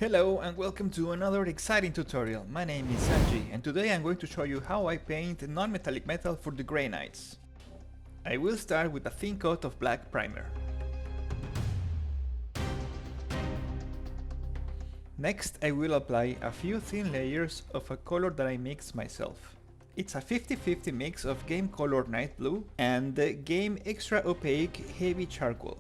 Hello and welcome to another exciting tutorial. My name is Sanji and today I'm going to show you how I paint non-metallic metal for the Grey Knights. I will start with a thin coat of black primer. Next I will apply a few thin layers of a color that I mixed myself. It's a 50-50 mix of Game Color Night Blue and Game Extra Opaque Heavy Charcoal.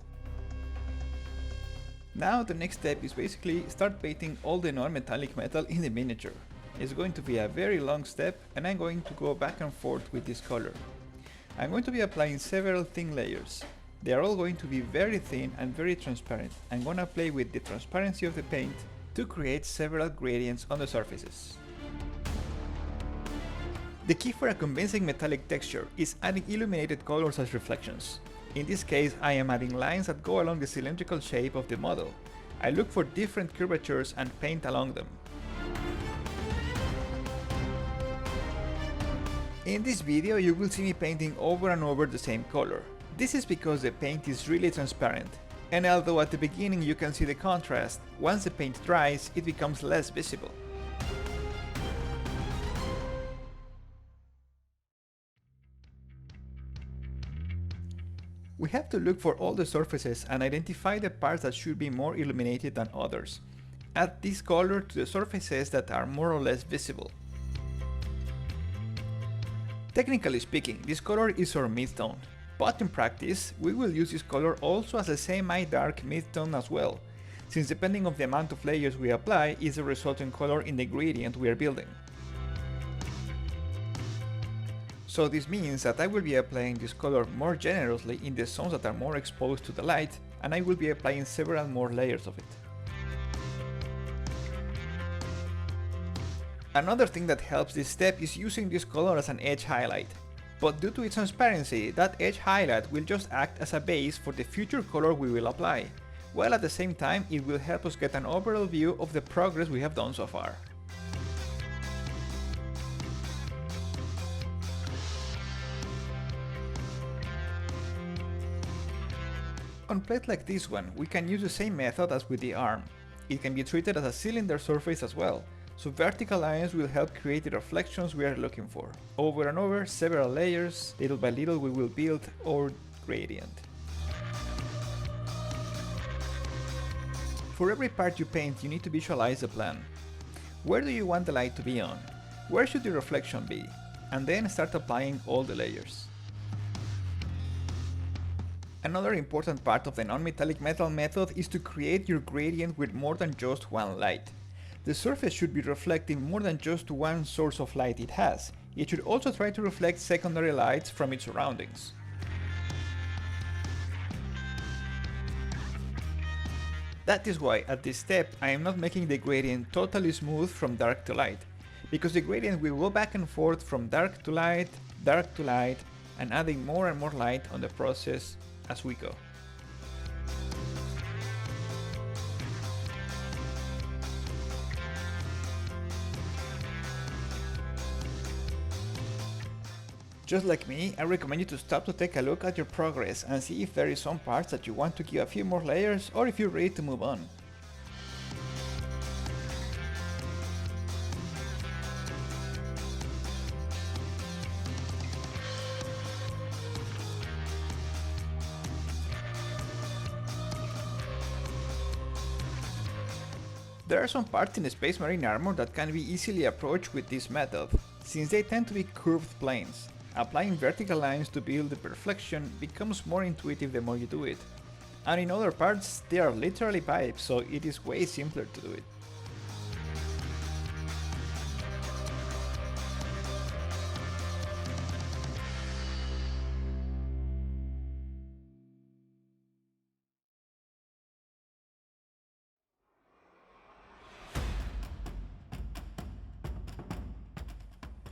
Now the next step is basically start painting all the non-metallic metal in the miniature. It's going to be a very long step and I'm going to go back and forth with this color. I'm going to be applying several thin layers. They are all going to be very thin and very transparent. I'm going to play with the transparency of the paint to create several gradients on the surfaces. The key for a convincing metallic texture is adding illuminated colors as reflections. In this case, I am adding lines that go along the cylindrical shape of the model. I look for different curvatures and paint along them. In this video, you will see me painting over and over the same color. This is because the paint is really transparent. And although at the beginning you can see the contrast, once the paint dries, it becomes less visible. We have to look for all the surfaces and identify the parts that should be more illuminated than others. Add this color to the surfaces that are more or less visible. Technically speaking, this color is our midtone, but in practice we will use this color also as a semi-dark midtone as well, since depending on the amount of layers we apply is the resulting color in the gradient we are building. So this means that I will be applying this color more generously in the zones that are more exposed to the light, and I will be applying several more layers of it. Another thing that helps this step is using this color as an edge highlight, but due to its transparency, that edge highlight will just act as a base for the future color we will apply, while at the same time it will help us get an overall view of the progress we have done so far. On plates like this one, we can use the same method as with the arm. It can be treated as a cylinder surface as well, so vertical lines will help create the reflections we are looking for. Over and over, several layers, little by little we will build our gradient. For every part you paint, you need to visualize the plan. Where do you want the light to be on? Where should the reflection be? And then start applying all the layers. Another important part of the non-metallic metal method is to create your gradient with more than just one light. The surface should be reflecting more than just one source of light it has. It should also try to reflect secondary lights from its surroundings. That is why at this step I am not making the gradient totally smooth from dark to light, because the gradient will go back and forth from dark to light, and adding more and more light on the process as we go. Just like me, I recommend you to stop to take a look at your progress and see if there is some parts that you want to give a few more layers or if you're ready to move on. There are some parts in the Space Marine armor that can be easily approached with this method, since they tend to be curved planes. Applying vertical lines to build the reflection becomes more intuitive the more you do it. And in other parts, they are literally pipes, so it is way simpler to do it.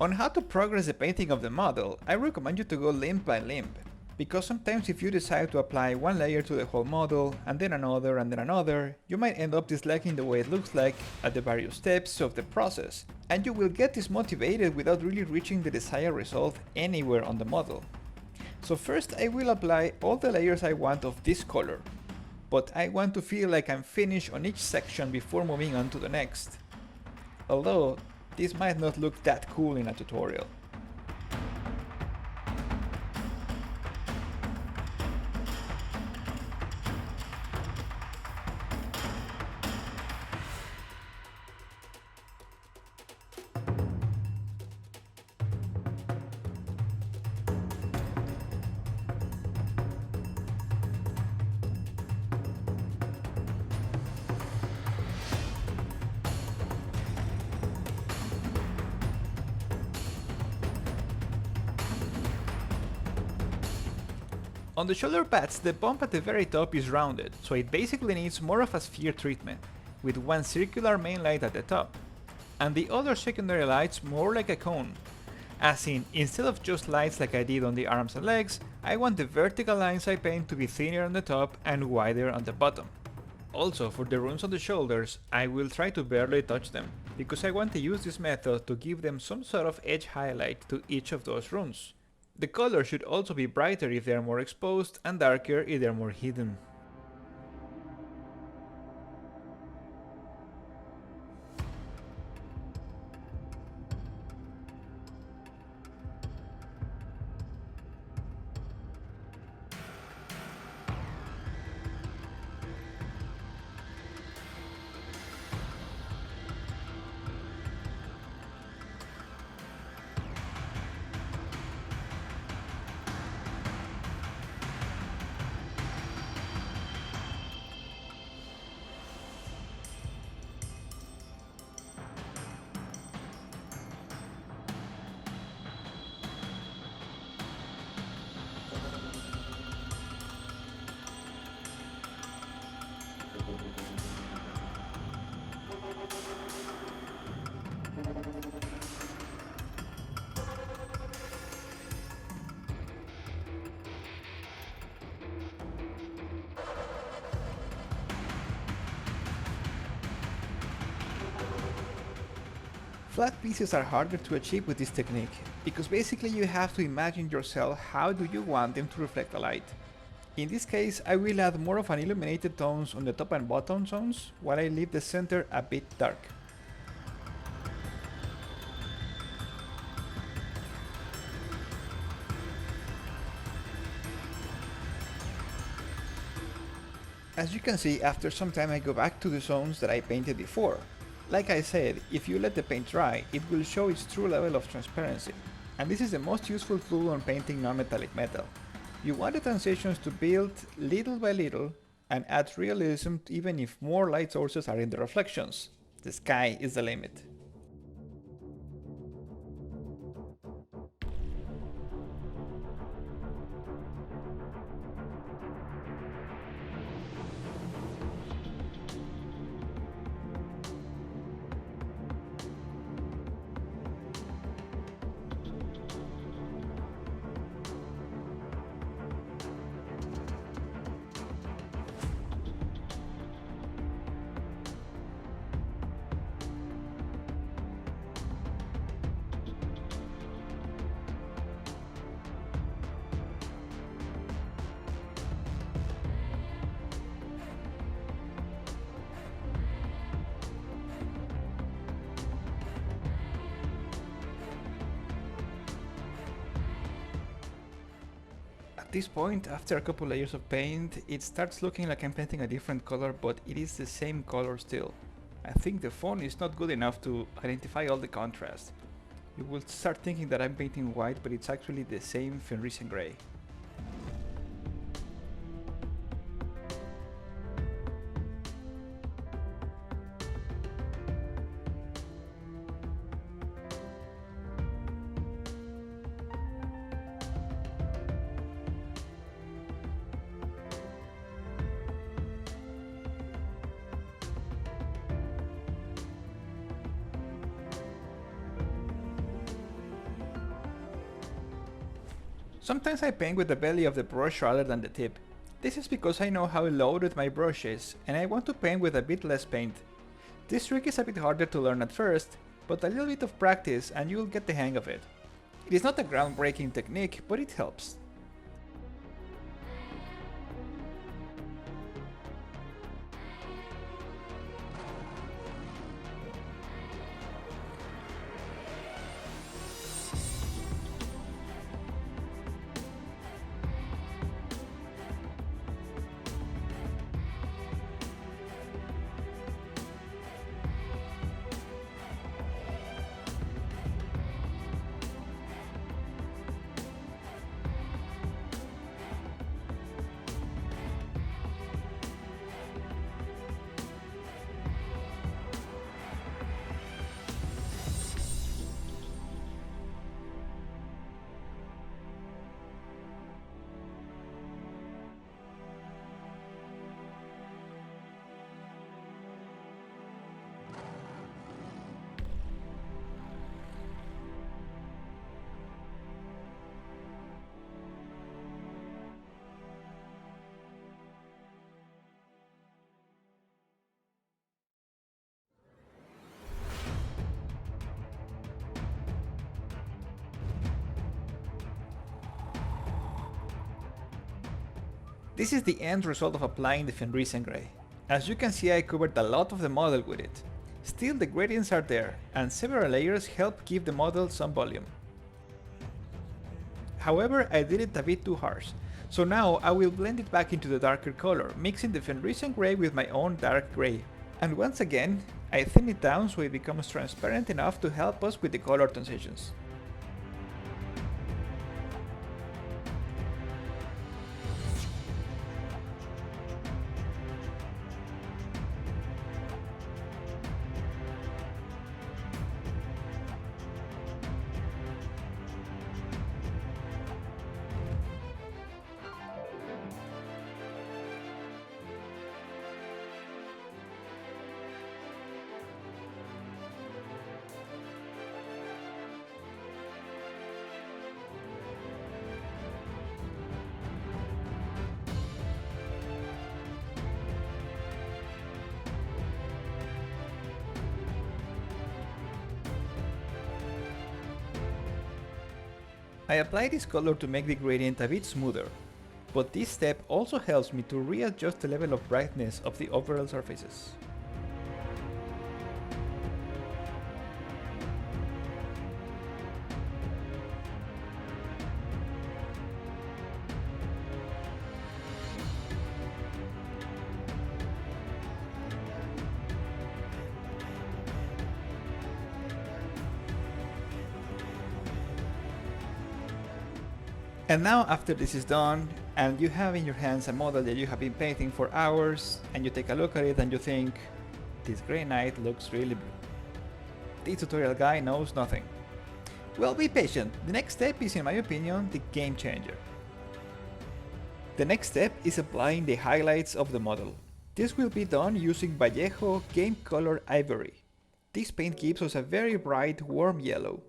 On how to progress the painting of the model, I recommend you to go limb by limb, because sometimes if you decide to apply one layer to the whole model, and then another, you might end up disliking the way it looks like at the various steps of the process, and you will get dismotivated without really reaching the desired result anywhere on the model. So first I will apply all the layers I want of this color. but I want to feel like I'm finished on each section before moving on to the next. Although, this might not look that cool in a tutorial. On the shoulder pads, the bump at the very top is rounded, so it basically needs more of a sphere treatment, with one circular main light at the top, and the other secondary lights more like a cone. As in, instead of just lights like I did on the arms and legs, I want the vertical lines I paint to be thinner on the top and wider on the bottom. Also, for the runes on the shoulders, I will try to barely touch them, because I want to use this method to give them some sort of edge highlight to each of those runes. The color should also be brighter if they are more exposed and darker if they are more hidden. Flat pieces are harder to achieve with this technique, because basically you have to imagine yourself how do you want them to reflect the light. In this case, I will add more of an illuminated tones on the top and bottom zones, while I leave the center a bit dark. As you can see, after some time I go back to the zones that I painted before. Like I said, if you let the paint dry, it will show its true level of transparency, and this is the most useful tool on painting non-metallic metal. You want the transitions to build little by little and add realism even if more light sources are in the reflections. The sky is the limit. At this point, after a couple layers of paint, it starts looking like I'm painting a different color, but it is the same color still. I think the font is not good enough to identify all the contrast. You will start thinking that I'm painting white, but it's actually the same Fenrisian gray. Sometimes I paint with the belly of the brush rather than the tip. This is because I know how loaded my brush is, and I want to paint with a bit less paint. This trick is a bit harder to learn at first, but a little bit of practice and you'll get the hang of it. It is not a groundbreaking technique, but it helps. This is the end result of applying the Fenrisian Grey. As you can see, I covered a lot of the model with it. Still, the gradients are there, and several layers help give the model some volume. However, I did it a bit too harsh, so now I will blend it back into the darker color, mixing the Fenrisian Grey with my own dark grey. And once again, I thin it down so it becomes transparent enough to help us with the color transitions. I apply this color to make the gradient a bit smoother, but this step also helps me to readjust the level of brightness of the overall surfaces. And now, after this is done, and you have in your hands a model that you have been painting for hours, and you take a look at it and you think, this grey knight looks really blue. The tutorial guy knows nothing. Well, be patient, the next step is, in my opinion, the game changer. The next step is applying the highlights of the model. This will be done using Vallejo Game Color Ivory. This paint gives us a very bright, warm yellow,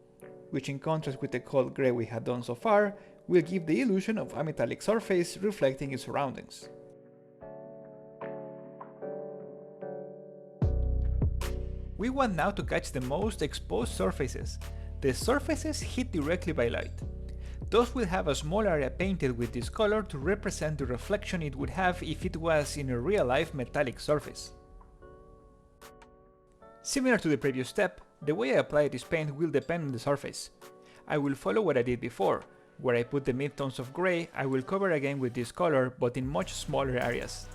which in contrast with the cold grey we had done so far, will give the illusion of a metallic surface reflecting its surroundings. We want now to catch the most exposed surfaces, the surfaces hit directly by light. Those will have a small area painted with this color to represent the reflection it would have if it was in a real-life metallic surface. Similar to the previous step, the way I apply this paint will depend on the surface. I will follow what I did before. Where I put the midtones of grey, I will cover again with this color, but in much smaller areas.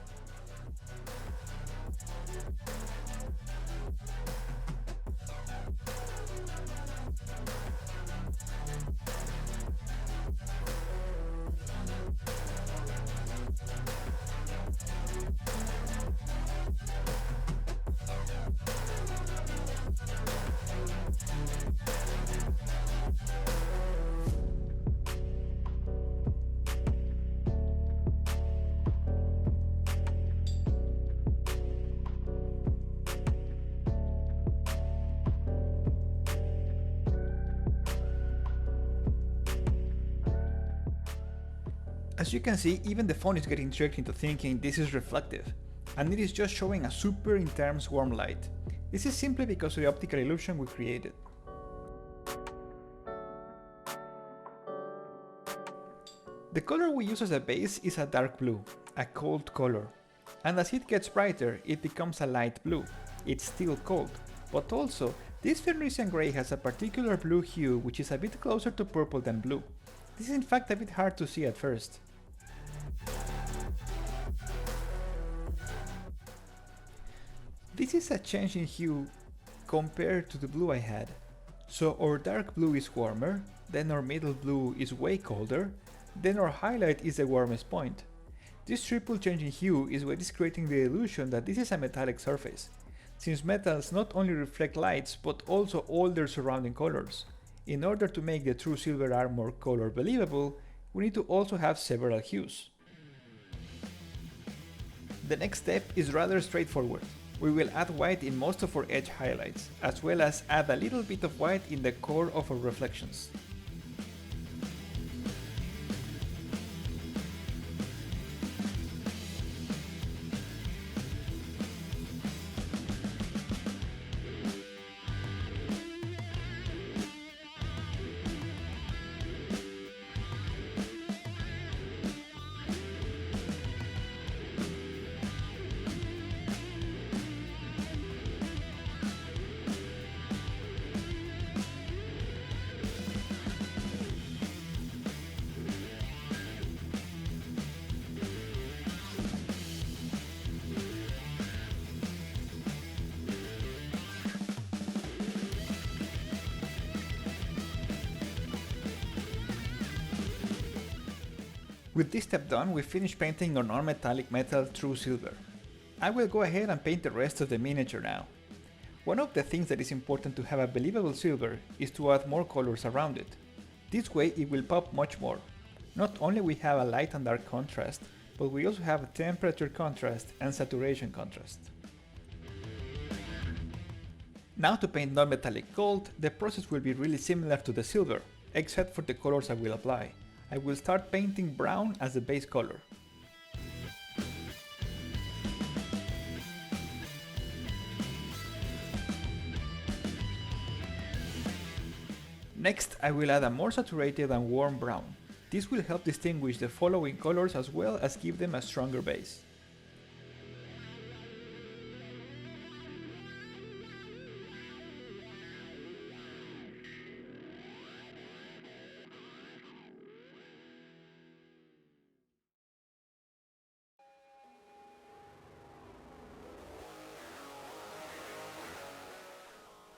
As you can see, even the phone is getting tricked into thinking this is reflective, and it is just showing a super intense warm light. This is simply because of the optical illusion we created. The color we use as a base is a dark blue, a cold color, and as it gets brighter it becomes a light blue. It's still cold, but also this Fenrisian Grey has a particular blue hue which is a bit closer to purple than blue. This is in fact a bit hard to see at first. This is a change in hue compared to the blue I had. So our dark blue is warmer, then our middle blue is way colder, then our highlight is the warmest point. This triple change in hue is what is creating the illusion that this is a metallic surface, since metals not only reflect lights but also all their surrounding colors. In order to make the true silver armor color believable, we need to also have several hues. The next step is rather straightforward. We will add white in most of our edge highlights, as well as add a little bit of white in the core of our reflections. With this step done, we finish painting our non-metallic metal through silver. I will go ahead and paint the rest of the miniature now. One of the things that is important to have a believable silver is to add more colors around it. This way it will pop much more. Not only we have a light and dark contrast, but we also have temperature contrast and saturation contrast. Now to paint non-metallic gold, the process will be really similar to the silver, except for the colors I will apply. I will start painting brown as the base color. Next, I will add a more saturated and warm brown. This will help distinguish the following colors as well as give them a stronger base.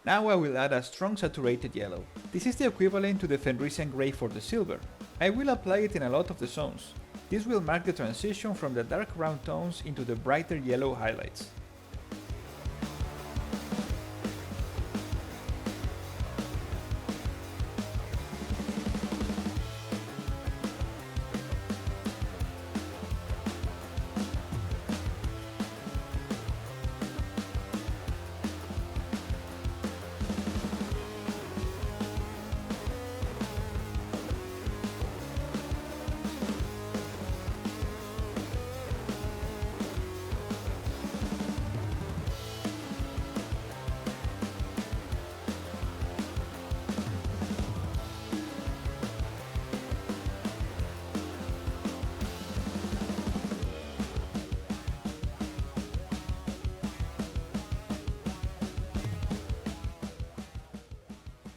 Now I will add a strong saturated yellow. This is the equivalent to the Fenrisian grey for the silver. I will apply it in a lot of the zones. This will mark the transition from the dark brown tones into the brighter yellow highlights.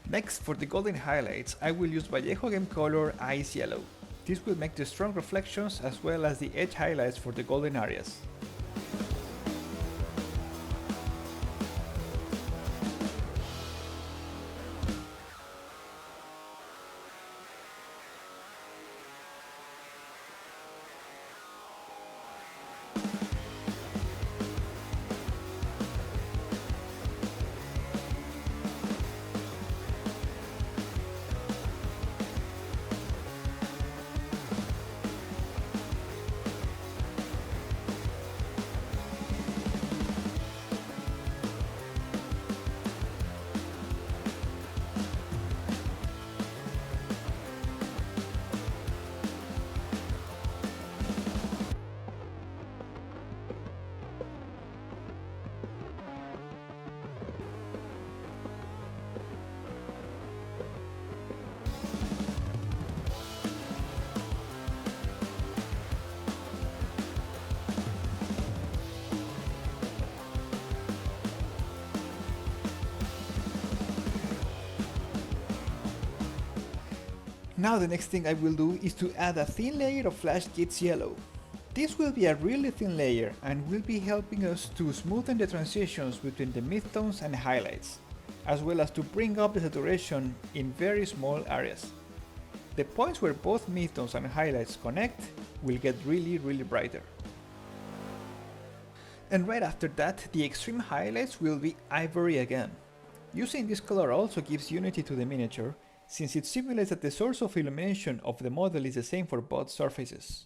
Next, for the golden highlights, I will use Vallejo Game Color Ice Yellow. This will make the strong reflections as well as the edge highlights for the golden areas. Now the next thing I will do is to add a thin layer of Flash Gates Yellow. This will be a really thin layer and will be helping us to smoothen the transitions between the midtones and highlights, as well as to bring up the saturation in very small areas. The points where both midtones and highlights connect will get really brighter. And right after that, the extreme highlights will be ivory again. Using this color also gives unity to the miniature, since it simulates that the source of illumination of the model is the same for both surfaces.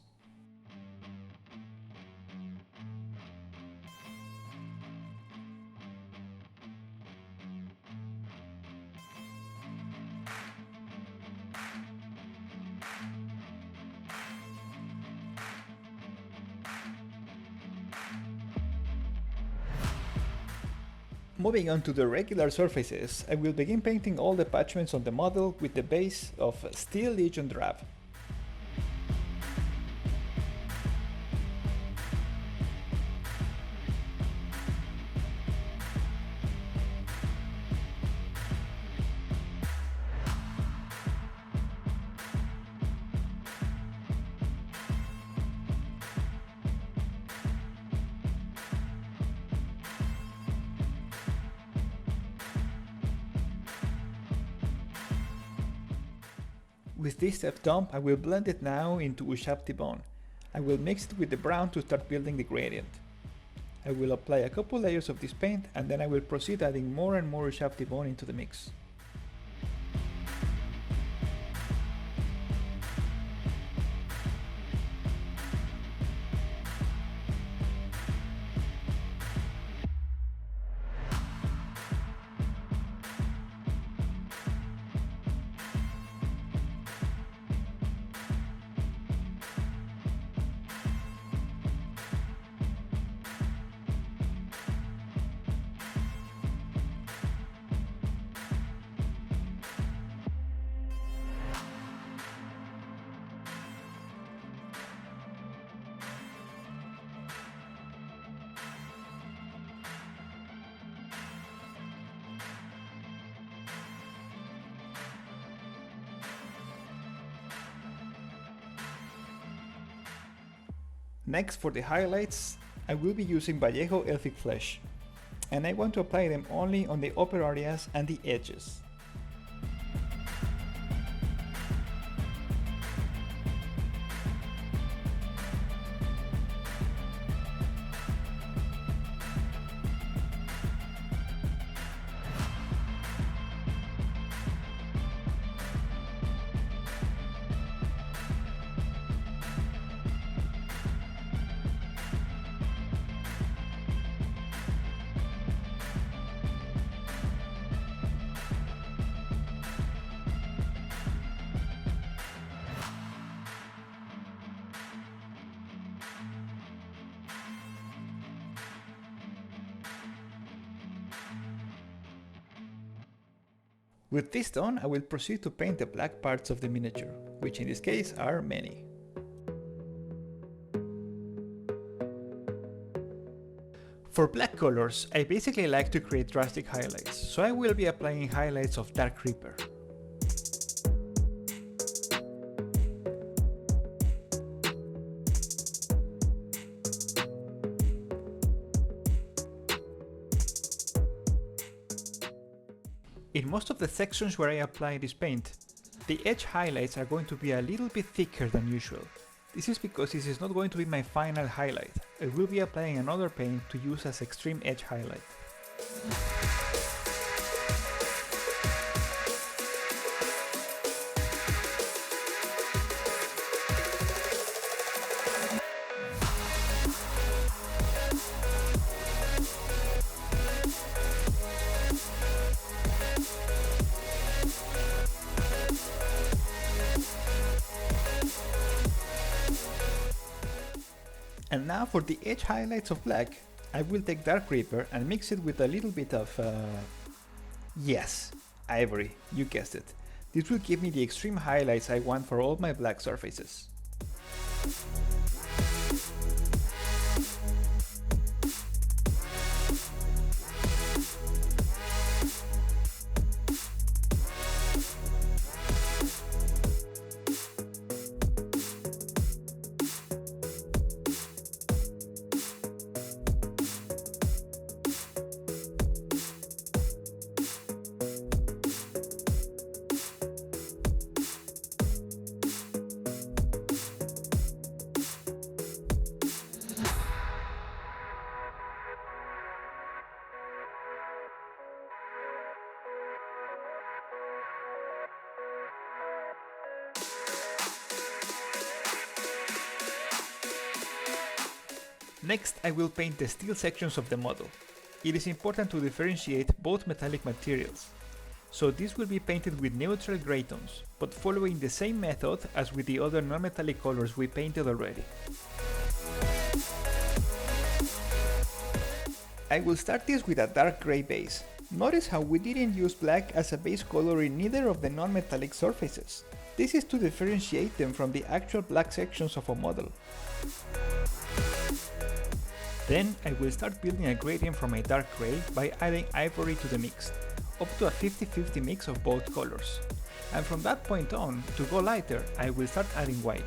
Moving on to the regular surfaces, I will begin painting all the parchments on the model with the base of Steel Legion Drab. With this step done, I will blend it now into Ushabti bone. I will mix it with the brown to start building the gradient. I will apply a couple layers of this paint and then I will proceed adding more and more Ushabti bone into the mix. Next, for the highlights, I will be using Vallejo Elfic Flesh, and I want to apply them only on the upper areas and the edges. With this done, I will proceed to paint the black parts of the miniature, which in this case are many. For black colors, I basically like to create drastic highlights, so I will be applying highlights of Dark Reaper. In most of the sections where I apply this paint, the edge highlights are going to be a little bit thicker than usual. This is because this is not going to be my final highlight. I will be applying another paint to use as extreme edge highlight. And now for the edge highlights of black, I will take Dark Reaper and mix it with a little bit of, yes, ivory, you guessed it. This will give me the extreme highlights I want for all my black surfaces. Next, I will paint the steel sections of the model. It is important to differentiate both metallic materials. So this will be painted with neutral gray tones, but following the same method as with the other non-metallic colors we painted already. I will start this with a dark gray base. Notice how we didn't use black as a base color in neither of the non-metallic surfaces. This is to differentiate them from the actual black sections of a model. Then I will start building a gradient from a dark gray by adding ivory to the mix, up to a 50-50 mix of both colors. And from that point on, to go lighter, I will start adding white.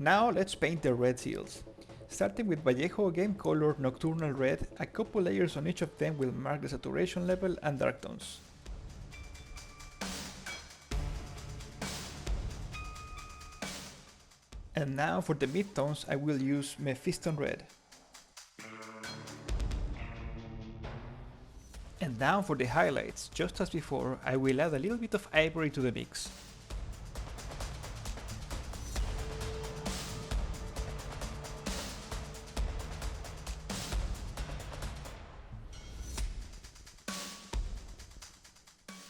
Now let's paint the red seals. Starting with Vallejo Game Color Nocturnal Red, a couple layers on each of them will mark the saturation level and dark tones. And now for the midtones I will use Mephiston Red. And now for the highlights, just as before, I will add a little bit of ivory to the mix.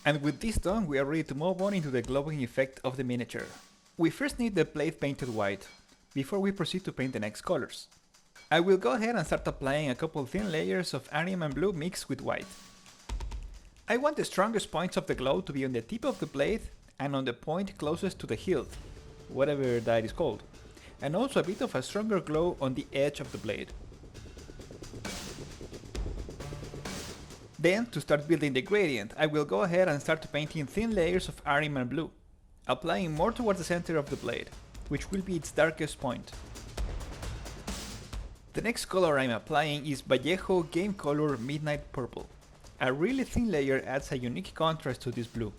And with this done, we are ready to move on into the glowing effect of the miniature. We first need the blade painted white, before we proceed to paint the next colors. I will go ahead and start applying a couple thin layers of NMM blue mixed with white. I want the strongest points of the glow to be on the tip of the blade and on the point closest to the hilt, whatever that is called, and also a bit of a stronger glow on the edge of the blade. Then, to start building the gradient, I will go ahead and start painting thin layers of NMM blue, applying more towards the center of the blade, which will be its darkest point. The next color I'm applying is Vallejo Game Color Midnight Purple. A really thin layer adds a unique contrast to this blue,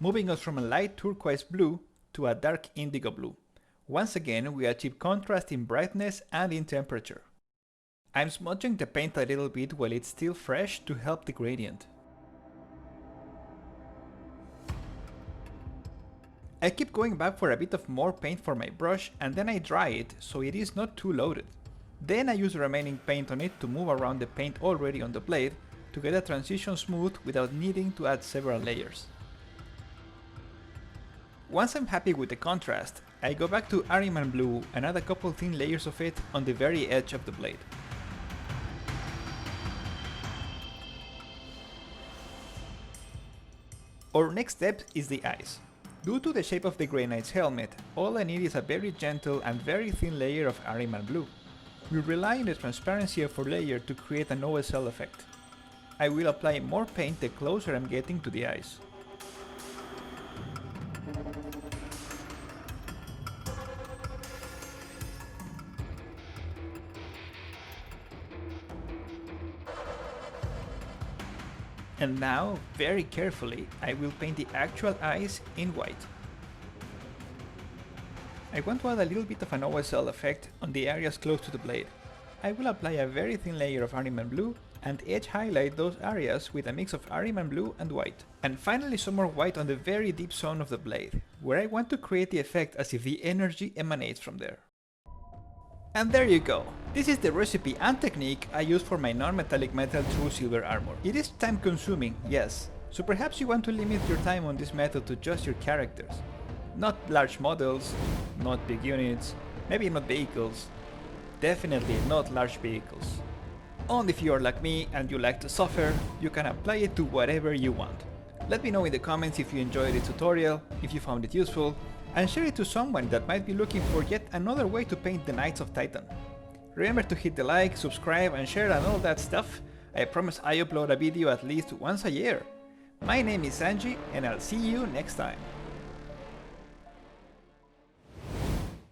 moving us from a light turquoise blue to a dark indigo blue. Once again, we achieve contrast in brightness and in temperature. I'm smudging the paint a little bit while it's still fresh to help the gradient. I keep going back for a bit of more paint for my brush and then I dry it so it is not too loaded. Then I use the remaining paint on it to move around the paint already on the blade to get a transition smooth without needing to add several layers. Once I'm happy with the contrast, I go back to NMM blue and add a couple thin layers of it on the very edge of the blade. Our next step is the eyes. Due to the shape of the Grey Knight's helmet, all I need is a very gentle and very thin layer of NMM blue. We rely on the transparency of our layer to create an OSL effect. I will apply more paint the closer I'm getting to the eyes. And now, very carefully, I will paint the actual eyes in white. I want to add a little bit of an OSL effect on the areas close to the blade. I will apply a very thin layer of NMM blue and edge highlight those areas with a mix of NMM blue and white. And finally some more white on the very deep zone of the blade, where I want to create the effect as if the energy emanates from there. And there you go! This is the recipe and technique I use for my non-metallic metal true silver armor. It is time consuming, yes, so perhaps you want to limit your time on this method to just your characters. Not large models, not big units, maybe not vehicles, definitely not large vehicles. Only if you are like me and you like to suffer, you can apply it to whatever you want. Let me know in the comments if you enjoyed the tutorial, if you found it useful, and share it to someone that might be looking for yet another way to paint the Knights of Titan. Remember to hit the like, subscribe and share and all that stuff. I promise I upload a video at least once a year. My name is Sanji and I'll see you next time.